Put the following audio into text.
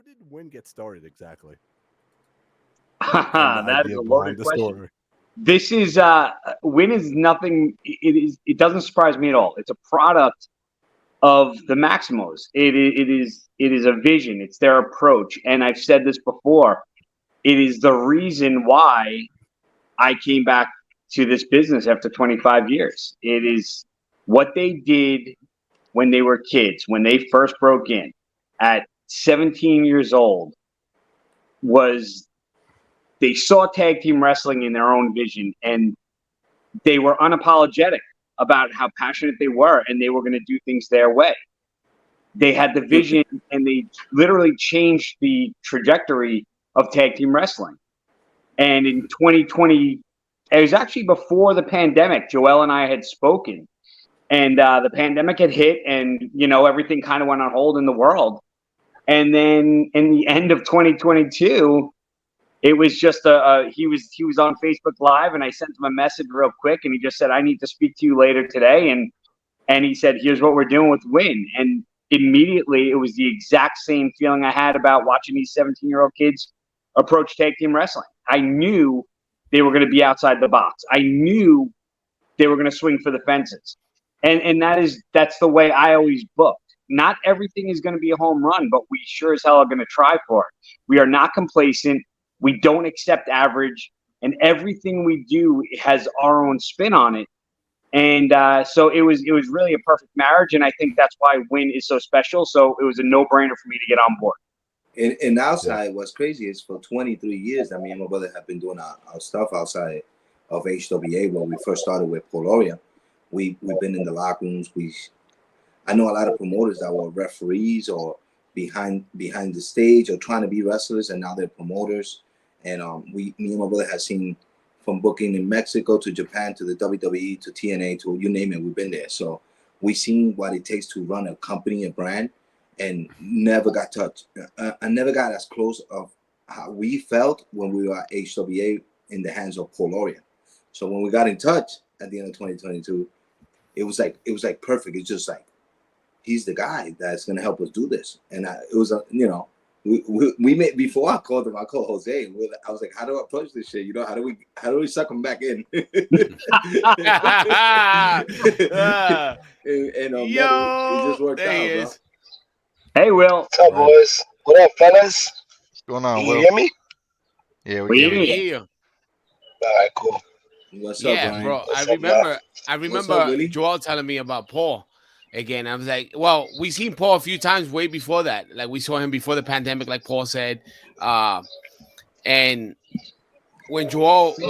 did Win get started exactly? And the That is idea a behind loaded the question. story. This is Win is nothing. It doesn't surprise me at all. It's a product of the Maximos. It is a vision. It's their approach. And I've said this before. It is the reason why I came back to this business after 25 years. It is what they did when they were kids, when they first broke in at 17 years old, was they saw tag team wrestling in their own vision, and they were unapologetic about how passionate they were, and they were going to do things their way. They had the vision, and they literally changed the trajectory of tag team wrestling. And in 2020, it was actually before the pandemic, Joel and I had spoken, and the pandemic had hit, and everything kind of went on hold in the world. And then in the end of 2022, it was just he was on Facebook Live, and I sent him a message real quick, and he just said, "I need to speak to you later today," and he said, "Here's what we're doing with Win." And immediately, it was the exact same feeling I had about watching these 17-year-old kids approach tag team wrestling. I knew they were going to be outside the box. I knew they were going to swing for the fences, and that's the way I always booked. Not everything is going to be a home run, but we sure as hell are going to try for it. We are not complacent. We don't accept average, and everything we do has our own spin on it. And so it was really a perfect marriage, and I think that's why Win is so special. So it was a no-brainer for me to get on board. And outside, what's crazy is for 23 years, I mean, my brother have been doing our stuff outside of HWA when we first started with Poloria. We've been in the locker rooms. I know a lot of promoters that were referees or behind the stage or trying to be wrestlers, and now they're promoters. And me and my brother have seen from booking in Mexico to Japan to the WWE to TNA to you name it, we've been there. So we've seen what it takes to run a company, a brand, and never got touched. I never got as close of how we felt when we were at HWA in the hands of Poloria. So when we got in touch at the end of 2022, it was like perfect. It's just like, he's the guy that's gonna help us do this. And it was we made, before I called him, I called Jose. I was like, how do I approach this shit? How do we suck him back in? and it just worked out, bro. Hey, Will. What's up, boys? What up, fellas? What's going on, Can Will? you hear me? Yeah, We can hear hear you. you. All right, cool. What's up, Brian? Bro. What's I up, y'all? remember What's up, Willie? Joel telling me about Paul again. I was like, well, we seen Paul a few times way before that. Like we saw him before the pandemic, like Paul said. And when Joel was